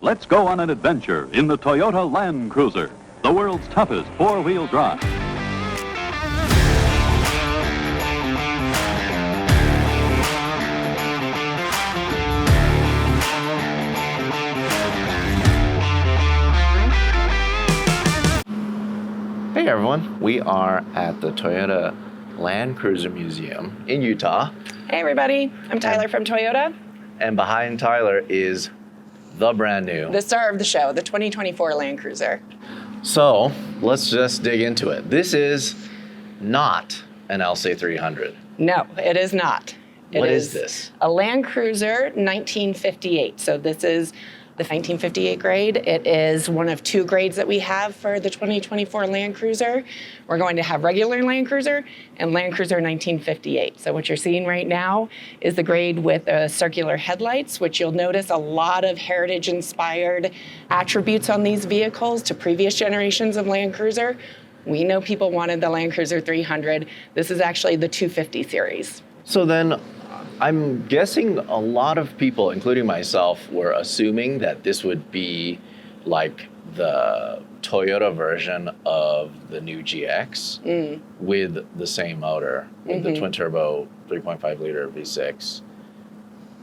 Let's go on an adventure in the Toyota Land Cruiser, the world's toughest four-wheel drive. Hey everyone, we are at the Toyota Land Cruiser Museum in Utah. Hey everybody, I'm Tyler from Toyota. And behind Tyler is the brand new, the star of the show, the 2024 Land Cruiser. So let's just dig into it. This is not an LC300. No, it is not. What is this? A Land Cruiser 1958. So this is the 1958 grade. It is one of two grades that we have for the 2024 Land Cruiser. We're going to have regular Land Cruiser and Land Cruiser 1958. So what you're seeing right now is the grade with circular headlights, which you'll notice a lot of heritage-inspired attributes on these vehicles to previous generations of Land Cruiser. We know people wanted the Land Cruiser 300. This is actually the 250 series. So then, I'm guessing a lot of people, including myself, were assuming that this would be like the Toyota version of the new GX with the same motor, with the twin-turbo 3.5-liter V6.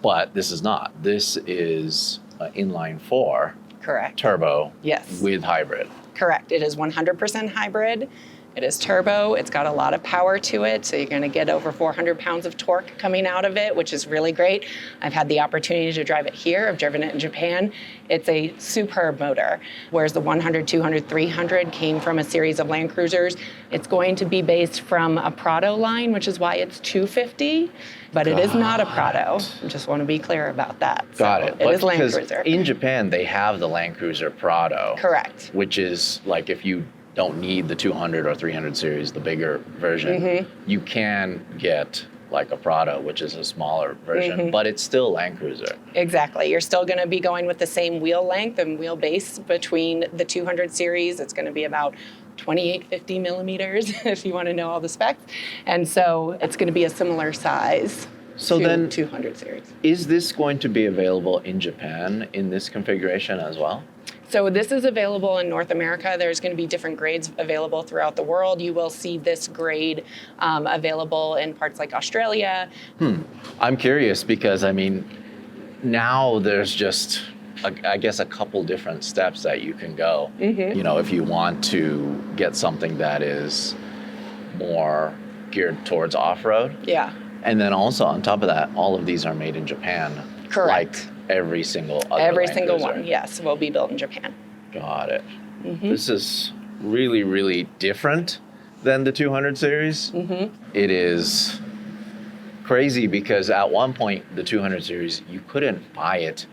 But this is not. This is an inline-4 Correct. turbo Yes. with hybrid. Correct. It is 100% hybrid. It is turbo. It's got a lot of power to it, so you're going to get over 400 pounds of torque coming out of it, which is really great. I've had the opportunity to drive it here. I've driven it in Japan. It's a superb motor, whereas the 100, 200, 300 came from a series of Land Cruisers. It's going to be based from a Prado line, which is why it's 250, but it is not a Prado. I just want to be clear about that. Got So it. It is Land Because Cruiser. in Japan, they have the Land Cruiser Prado. Correct. Which is like if you don't need the 200 or 300 series, the bigger version, you can get like a Prado, which is a smaller version, but it's still Land Cruiser. Exactly. You're still going to be going with the same wheel length and wheelbase between the 200 series. It's going to be about 2850 millimeters if you want to know all the specs. And so it's going to be a similar size So to then, 200 series. Is this going to be available in Japan in this configuration as well? So this is available in North America. There's going to be different grades available throughout the world. You will see this grade available in parts like Australia. I'm curious because, I mean, now there's just, I guess, a couple different steps that you can go. You know, if you want to get something that is more geared towards off-road. Yeah. And then also on top of that, all of these are made in Japan. Correct. Like every single other Every Land single Cruiser. one, yes, will be built in Japan. Got it. This is really, really different than the 200 series. It is crazy because at one point, the 200 series, you couldn't buy it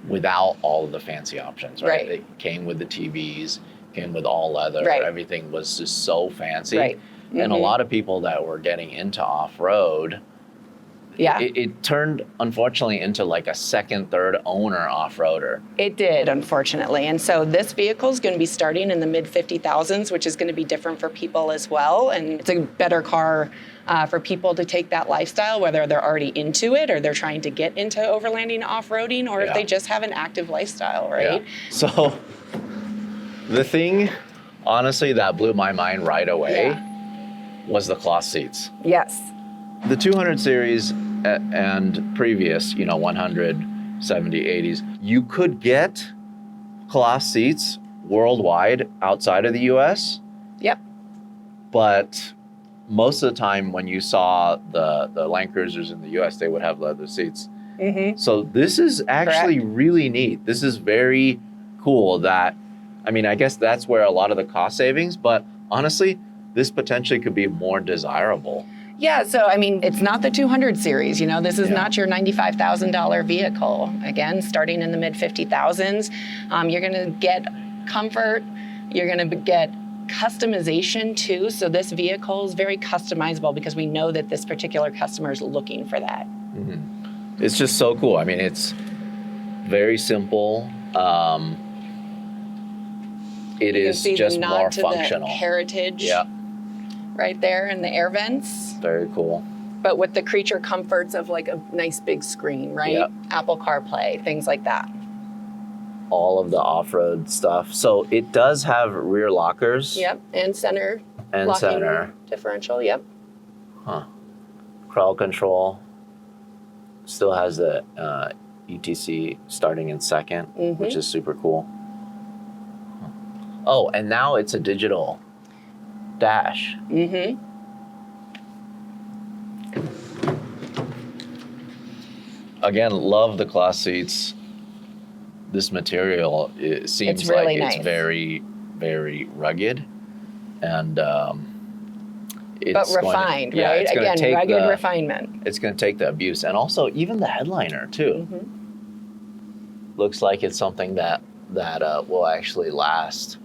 without all of the fancy options, right? Right. It came with the TVs, came with all leather, Right. everything was just so fancy. Right. And a lot of people that were getting into off-road, Yeah. it turned, unfortunately, into like a second, third owner off-roader. It did, unfortunately. And so this vehicle is going to be starting in the mid 50,000s, which is going to be different for people as well. And it's a better car for people to take that lifestyle, whether they're already into it or they're trying to get into overlanding off-roading, or if they just have an active lifestyle, right? Yeah. So the thing, honestly, that blew my mind right away was the cloth seats. Yes. The 200 series and previous, you know, 100, 70, 80s, you could get cloth seats worldwide outside of the US. Yep. But most of the time when you saw the Land Cruisers in the US, they would have leather seats. So this is actually really neat. This is very cool that, I mean, I guess that's where a lot of the cost savings, but honestly, this potentially could be more desirable. Yeah, so I mean, it's not the 200 series, you know, this is not your $95,000 vehicle. Again, starting in the mid 50,000s, you're gonna get comfort, you're gonna get customization too. So this vehicle is very customizable because we know that this particular customer is looking for that. It's just so cool. I mean, it's very simple. It is just more functional. The heritage right there in the air vents. Very cool. But with the creature comforts of like a nice big screen, right? Yep. Apple CarPlay, things like that. all of the off-road stuff. So it does have rear lockers. Yep, and center And locking center. differential, yep. Crawl control. Still has the ETC starting in second, which is super cool. Oh, and now it's a digital dash. Again, love the cloth seats. This material, it seems It's really like it's nice. very, very rugged, and it's But going to- refined, yeah, right? it's gonna Again, take rugged the- refinement. It's going to take the abuse, and also even the headliner too. Looks like it's something that will actually last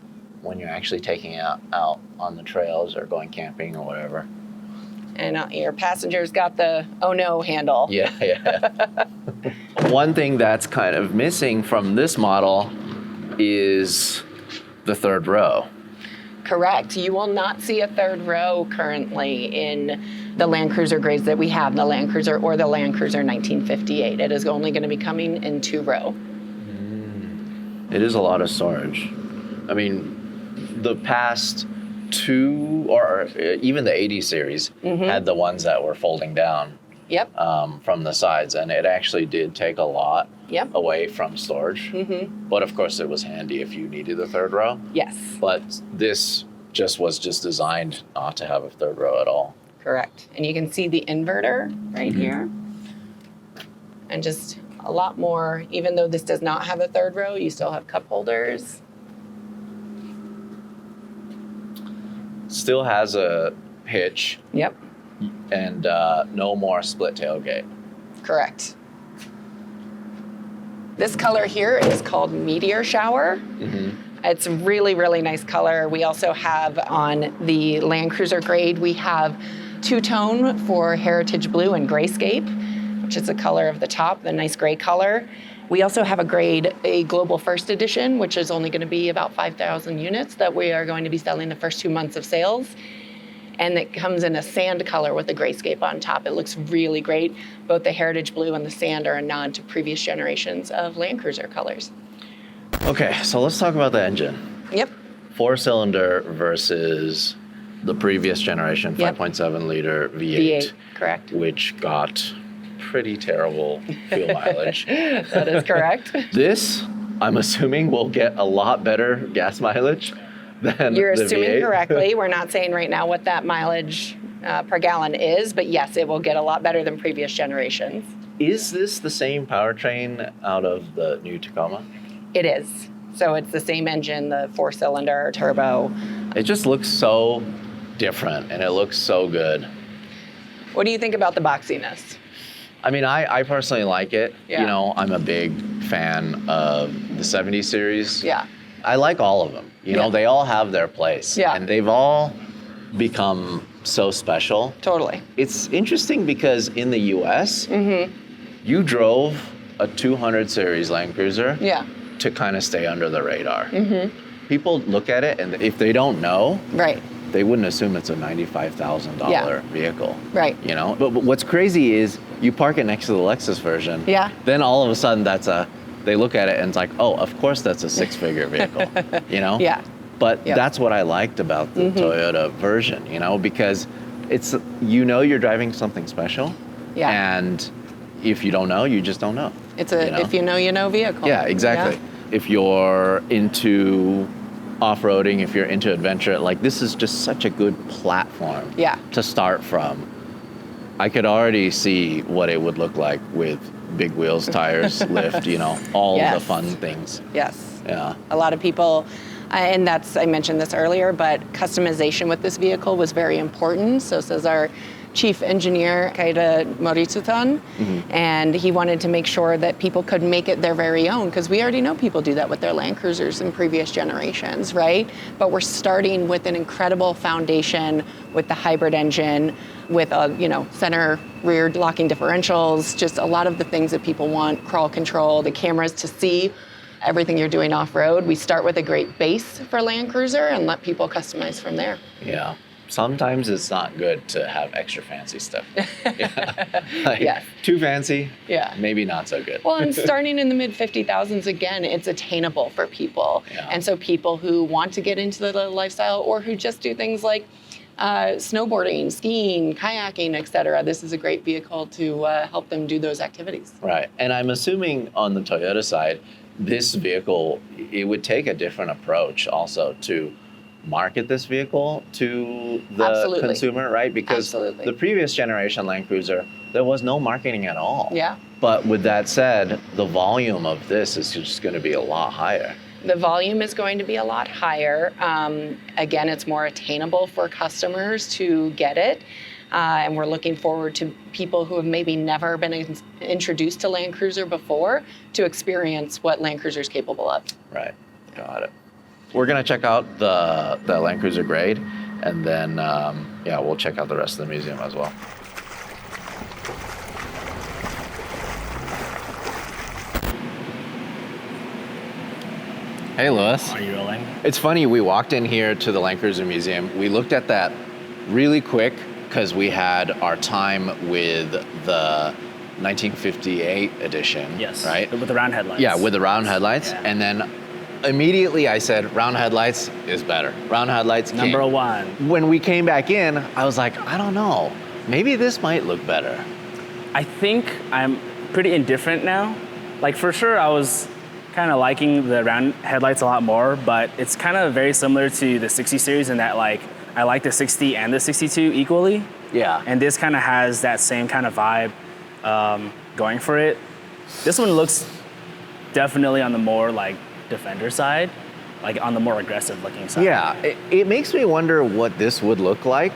when you're actually taking it out on the trails or going camping or whatever. And your passenger's got the oh no handle. Yeah, yeah. One thing that's kind of missing from this model is the third row. Correct. You will not see a third row currently in the Land Cruiser grades that we have, the Land Cruiser or the Land Cruiser 1958. It is only going to be coming in 2-row. It is a lot of storage. I mean, the past two, or even the 80 series, had the ones that were folding down Yep. from the sides, and it actually did take a lot Yep. away from storage. But of course, it was handy if you needed a third row. Yes. But this was designed not to have a third row at all. Correct. And you can see the inverter right here. And just a lot more, even though this does not have a third row, you still have cup holders. Still has a hitch Yep. and no more split tailgate. Correct. This color here is called Meteor Shower. It's a really, really nice color. We also have on the Land Cruiser grade, we have two-tone for Heritage Blue and Grayscape, which is the color of the top, the nice gray color. We also have a Global First Edition, which is only going to be about 5,000 units that we are going to be selling the first 2 months of sales. And it comes in a sand color with a grayscape on top. It looks really great. Both the Heritage Blue and the sand are a nod to previous generations of Land Cruiser colors. Okay, so let's talk about the engine. Yep. 4-cylinder versus the previous generation, Yep. 5.7 liter V8, V8, correct. which got pretty terrible fuel mileage. That is correct. This, I'm assuming, will get a lot better gas mileage than You're the assuming V8. correctly. We're not saying right now what that mileage per gallon is, but yes, it will get a lot better than previous generations. Is this the same powertrain out of the new Tacoma? It is. So it's the same engine, the 4-cylinder turbo. It just looks so different, and it looks so good. What do you think about the boxiness? I mean, I personally like it. Yeah. You know, I'm a big fan of the 70 series. Yeah. I like all of them. You know, they all have their place. Yeah. And they've all become so special. Totally. It's interesting because in the US, you drove a 200 series Land Cruiser Yeah. to kind of stay under the radar. People look at it, and if they don't know, Right. they wouldn't assume it's a $95,000 Yeah. vehicle. Right. You know? But what's crazy is you park it next to the Lexus version. Yeah. Then all of a sudden they look at it and it's like, oh, of course that's a 6-figure vehicle. You know? Yeah. But Yep. that's what I liked about the Toyota version, you know, because it's, you know, you're driving something special. Yeah. And if you don't know, you just don't know. It's a if you know vehicle. Yeah, exactly. Yeah. If you're into off-roading, if you're into adventure, like this is just such a good platform Yeah. to start from. I could already see what it would look like with big wheels, tires, lift, you know, all Yes. the fun things. Yes. Yeah. A lot of people, and I mentioned this earlier, but customization with this vehicle was very important. So says our chief engineer, Kaida Moritsutan, and he wanted to make sure that people could make it their very own, because we already know people do that with their Land Cruisers in previous generations, right? But we're starting with an incredible foundation with the hybrid engine, with center rear locking differentials, just a lot of the things that people want, crawl control, the cameras to see everything you're doing off-road. We start with a great base for Land Cruiser and let people customize from there. Yeah. sometimes it's not good to have extra fancy stuff. Yeah. Like, Yes. too fancy, Yeah. maybe not so good. Well, and starting in the mid 50,000s, again, it's attainable for people. Yeah. And so people who want to get into the lifestyle or who just do things like snowboarding, skiing, kayaking, etc., this is a great vehicle to help them do those activities. Right. And I'm assuming on the Toyota side, this vehicle, it would take a different approach also to market this vehicle to the Absolutely. consumer, right? Because Absolutely. the previous generation Land Cruiser, there was no marketing at all. Yeah. But with that said, the volume of this is just going to be a lot higher. The volume is going to be a lot higher. Again, it's more attainable for customers to get it. And we're looking forward to people who have maybe never been introduced to Land Cruiser before to experience what Land Cruiser is capable of. Right. Got it. We're going to check out the Land Cruiser grade, and then, we'll check out the rest of the museum as well. Hey, Louis. Are you rolling? It's funny, we walked in here to the Land Cruiser Museum. We looked at that really quick because we had our time with the 1958 edition. Yes. Right? With the round headlights. Yeah, with the round headlights. Yeah. And then immediately I said, round headlights is better. Round headlights came. Number one. When we came back in, I was like, I don't know. Maybe this might look better. I think I'm pretty indifferent now. Like, for sure, I was kind of liking the round headlights a lot more, but it's kind of very similar to the 60 series in that, like, I like the 60 and the 62 equally. Yeah. And this kind of has that same kind of vibe going for it. This one looks definitely on the more, like, Defender side, like on the more aggressive looking side. Yeah, it makes me wonder what this would look like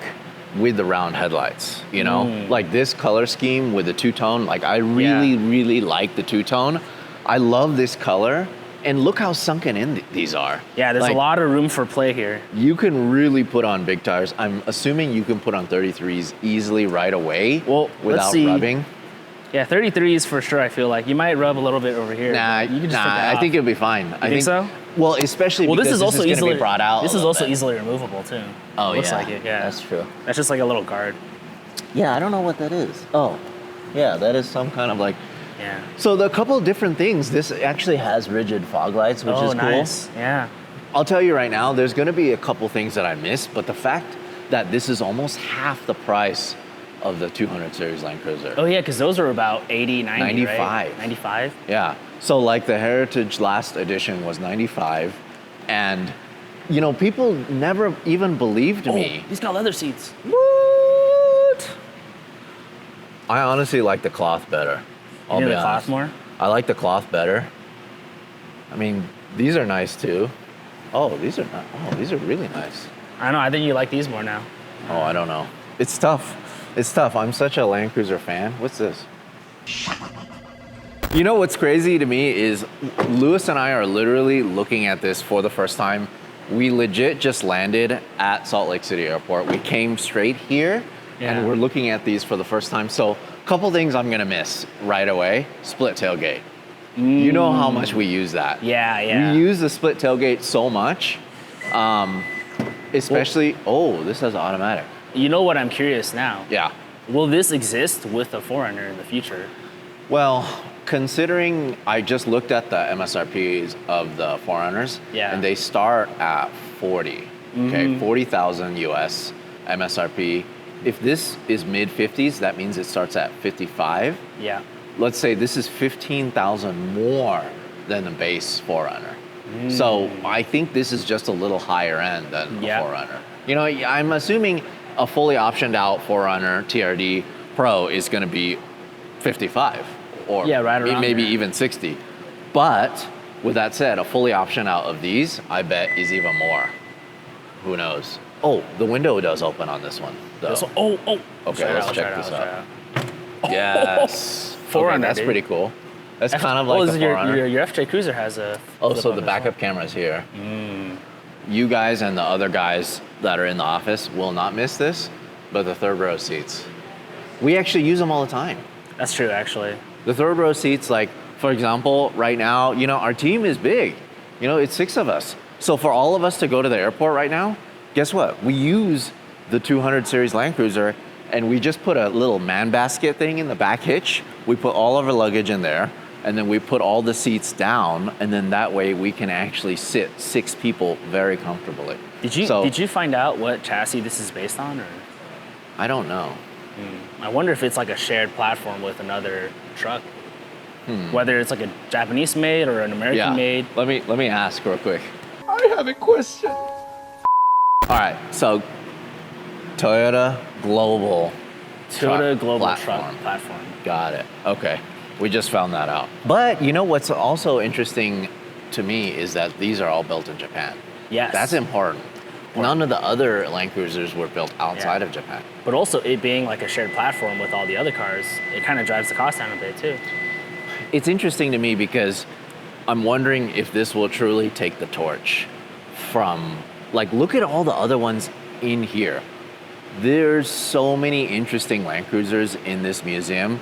with the round headlights, you know? Like this color scheme with the two-tone, like I really like the two-tone. I love this color, and look how sunken in these are. Yeah, there's Like, a lot of room for play here. You can really put on big tires. I'm assuming you can put on 33s easily right away without rubbing. Yeah, 33s for sure, I feel like. You might rub a little bit over here. Nah, you can just take that I off. think it'll be fine. You think so? Well, especially because this is also going to easily be brought out. This a is little also bit. easily removable too. Oh, Looks yeah. like it, yeah. That's true. That's just like a little guard. Yeah, I don't know what that is. Oh, yeah, that is some kind of like. Yeah. So the couple of different things. This actually has rigid fog lights, which is cool. Nice. Yeah. I'll tell you right now, there's going to be a couple things that I missed, but the fact that this is almost half the price of the 200 series Land Cruiser. Oh yeah, because those are about 80, 90, 95. right? 95. Yeah. So like the Heritage last edition was 95, and you know people never even believed me. He's got leather seats. What? I honestly like the cloth better. I'll You be do the cloth honest. more? I like the cloth better. I mean, these are nice too. Oh, these are not. Oh, these are really nice. I know. I think you like these more now. Oh, I don't know. It's tough. It's tough. I'm such a Land Cruiser fan. What's this? You know what's crazy to me is Louis and I are literally looking at this for the first time. We legit just landed at Salt Lake City Airport. We came straight here and we're looking at these for the first time. So a couple things I'm gonna miss right away. Split tailgate. You know how much we use that. Yeah, yeah. We use the split tailgate so much. Especially, this has automatic. You know what I'm curious now? Yeah. Will this exist with the 4Runner in the future? Well, considering I just looked at the MSRPs of the 4Runners, and they start at 40, okay, 40,000 US MSRP. If this is mid 50s, that means it starts at 55. Yeah. Let's say this is 15,000 more than the base 4Runner. So I think this is just a little higher end than the 4Runner. You know, I'm assuming a fully optioned out 4Runner TRD Pro is going to be 55 or right around maybe there. even 60. But with that said, a fully optioned out of these, I bet is even more. Who knows? Oh, the window does open on this one, though. This one, Okay, let's check this out. Yes. 4Runner, Okay, that's dude. pretty cool. That's kind of like the 4Runner. your FJ Cruiser has a. Oh, flip so up the as backup well. camera's here. You guys and the other guys that are in the office will not miss this, but the third row seats. We actually use them all the time. That's true, actually. The third row seats, like, for example, right now, you know, our team is big. You know, it's 6 of us. So for all of us to go to the airport right now, guess what? We use the 200 series Land Cruiser, and we just put a little man basket thing in the back hitch. We put all of our luggage in there, and then we put all the seats down, and then that way we can actually sit 6 people very comfortably. Did you find out what chassis this is based on, or? I don't know. I wonder if it's like a shared platform with another truck. Whether it's like a Japanese made or an American made. Let me ask real quick. I have a question. All right, so Toyota Global Toyota Global platform. Truck Platform. Got it. Okay. We just found that out. But you know what's also interesting to me is that these are all built in Japan. Yes. That's important. None of the other Land Cruisers were built outside of Japan. But also it being like a shared platform with all the other cars, it kind of drives the cost down a bit too. It's interesting to me because I'm wondering if this will truly take the torch from, like, look at all the other ones in here. There's so many interesting Land Cruisers in this museum.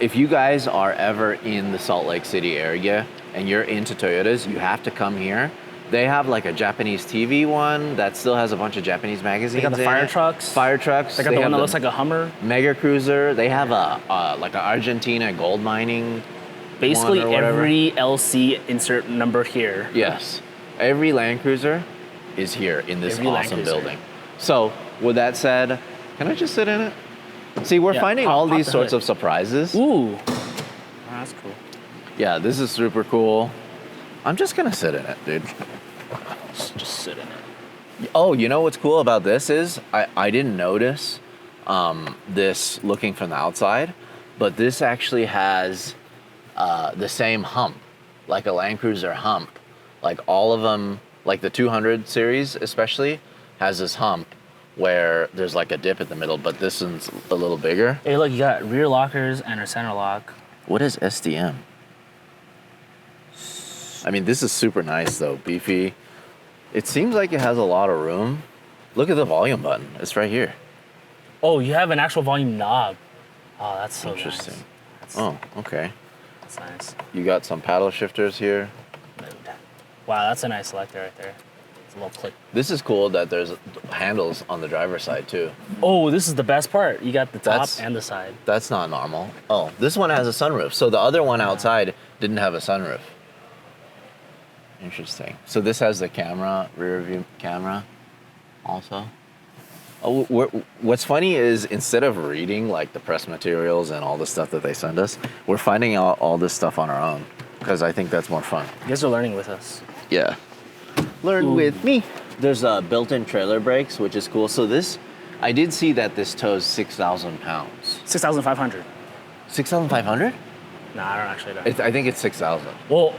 If you guys are ever in the Salt Lake City area and you're into Toyotas, you have to come here. They have like a Japanese TV one that still has a bunch of Japanese magazines. They got the fire trucks. Fire trucks. They got the one that looks like a Hummer. Mega Cruiser. They have like an Argentina gold mining. Basically one or whatever. every LC insert number here. Yes. Every Land Cruiser is here in this Every Land awesome Cruiser. building. So with that said, can I just sit in it? See, we're finding all these the sorts hood. of surprises. Ooh. That's cool. Yeah, this is super cool. I'm just gonna sit in it, dude. Just sit in it. Oh, you know what's cool about this is I didn't notice this looking from the outside, but this actually has the same hump, like a Land Cruiser hump. Like all of them, like the 200 series especially, has this hump where there's like a dip in the middle, but this one's a little bigger. Hey, look, you got rear lockers and a center lock. What is SDM? I mean, this is super nice though, beefy. It seems like it has a lot of room. Look at the volume button. It's right here. Oh, you have an actual volume knob. Oh, that's so Interesting. nice. Oh, okay. That's nice. You got some paddle shifters here. Wow, that's a nice selector right there. It's a little click. This is cool that there's handles on the driver's side too. Oh, this is the best part. You got the top That's- and the side. That's not normal. Oh, this one has a sunroof. So the other one outside didn't have a sunroof. Interesting. So this has the camera, rear view camera also. Oh, what's funny is instead of reading like the press materials and all the stuff that they send us, we're finding out all this stuff on our own because I think that's more fun. You guys are learning with us. Yeah. Learn Ooh. with me. There's built-in trailer brakes, which is cool. So this, I did see that this tows 6,000 pounds. 6,500. 6,500? Nah, I don't actually know. I think it's 6,000. Well,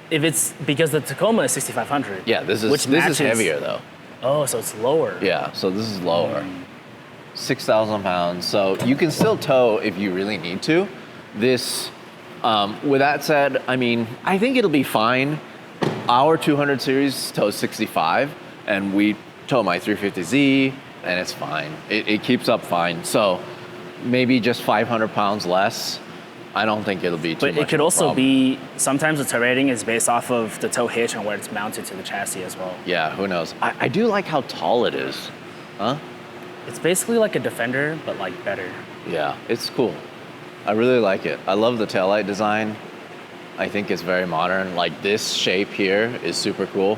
if it's because the Tacoma is 6,500. Yeah, this is matches- heavier though. Oh, so it's lower. Yeah, so this is lower. 6,000 pounds. So you can still tow if you really need to. This, with that said, I mean, I think it'll be fine. Our 200 series tows 65, and we tow my 350Z, and it's fine. It keeps up fine. So maybe just 500 pounds less. I don't think it'll be too much. But it could of a also problem. be, sometimes the tow rating is based off of the tow hitch and where it's mounted to the chassis as well. Yeah, who knows? I do like how tall it is. Huh? It's basically like a Defender, but like better. Yeah, it's cool. I really like it. I love the taillight design. I think it's very modern. Like this shape here is super cool.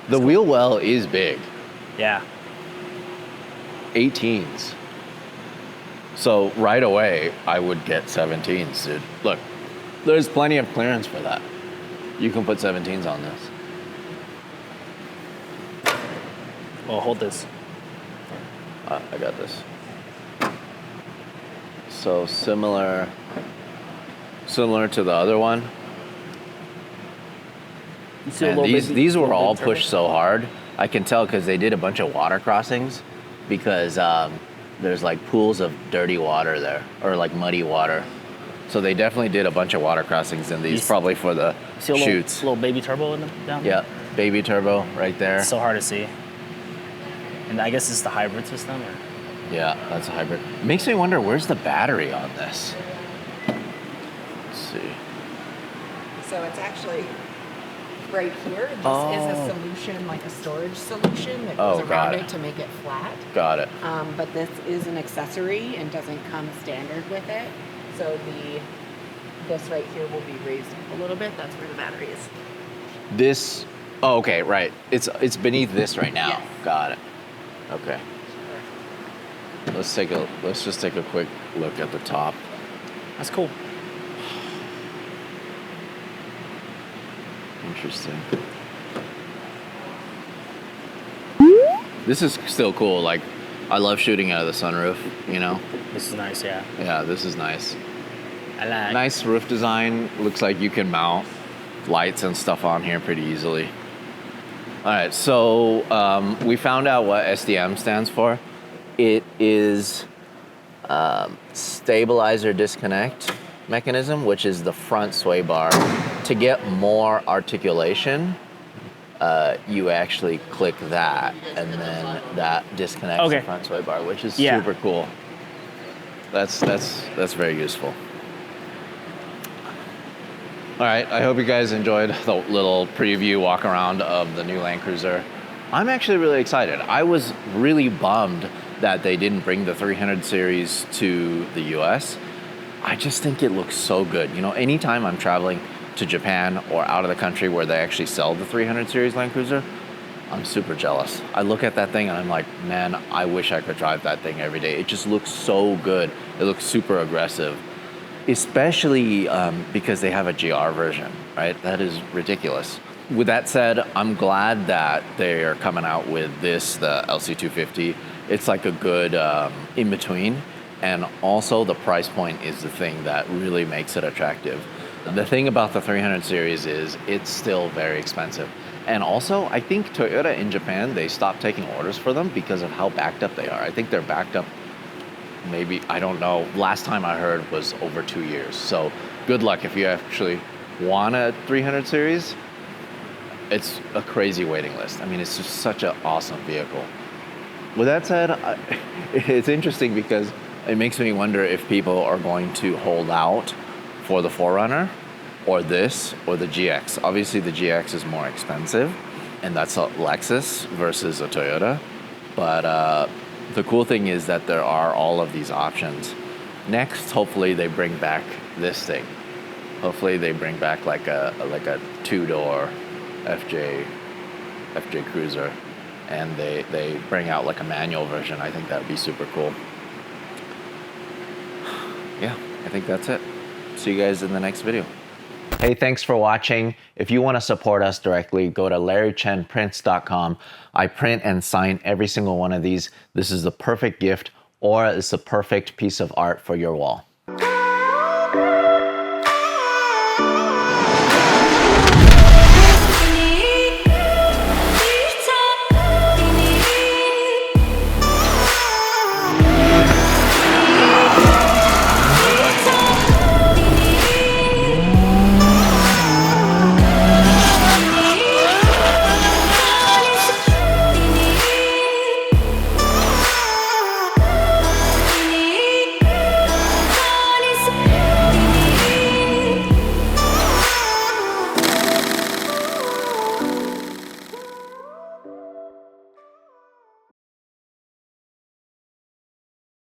The wheel well is big. Yeah. 18s. So right away, I would get 17s, dude. Look, there's plenty of clearance for that. You can put 17s on this. Well, hold this. I got this. So similar to the other one. You see a And little these were little all baby turbo? pushed so hard. I can tell because they did a bunch of water crossings because there's like pools of dirty water there or like muddy water. So they definitely did a bunch of water crossings in these, probably for the See a shoots. little baby turbo in them down there? Yeah, baby turbo right there. It's so hard to see. And I guess it's the hybrid system. Or? Yeah, that's a hybrid. Makes me wonder, where's the battery on this? Let's see. So it's actually right here, this is a solution, like a storage solution that goes around it to make it flat. Got it. But this is an accessory and doesn't come standard with it. So this right here will be raised up a little bit. That's where the battery is. This, oh, okay, right. It's beneath this right now. Yes. Got it. Okay. Let's just take a quick look at the top. That's cool. Interesting. This is still cool. Like, I love shooting out of the sunroof, you know? This is nice, yeah. Yeah, this is nice. I like. Nice roof design. Looks like you can mount lights and stuff on here pretty easily. All right, so we found out what SDM stands for. It is stabilizer disconnect mechanism, which is the front sway bar. To get more articulation, you actually click that, and then that disconnects the front sway bar, which is super cool. That's very useful. All right, I hope you guys enjoyed the little preview walk around of the new Land Cruiser. I'm actually really excited. I was really bummed that they didn't bring the 300 series to the US. I just think it looks so good. You know, anytime I'm traveling to Japan or out of the country where they actually sell the 300 series Land Cruiser, I'm super jealous. I look at that thing and I'm like, man, I wish I could drive that thing every day. It just looks so good. It looks super aggressive, especially because they have a GR version, right? That is ridiculous. With that said, I'm glad that they are coming out with this, the LC250. It's like a good in-between. And also the price point is the thing that really makes it attractive. The thing about the 300 series is it's still very expensive. And also, I think Toyota in Japan, they stopped taking orders for them because of how backed up they are. I think they're backed up, maybe, I don't know, last time I heard was over 2 years. So good luck if you actually want a 300 series. It's a crazy waiting list. I mean, it's just such an awesome vehicle. With that said, it's interesting because it makes me wonder if people are going to hold out for the 4Runner or this or the GX. Obviously the GX is more expensive, and that's a Lexus versus a Toyota. But the cool thing is that there are all of these options. Next, hopefully they bring back this thing. Hopefully they bring back like a two-door FJ Cruiser, and they bring out like a manual version. I think that would be super cool. Yeah, I think that's it. See you guys in the next video. Hey, thanks for watching. If you want to support us directly, go to LarryChenPrints.com. I print and sign every single one of these. This is the perfect gift, or it's the perfect piece of art for your wall.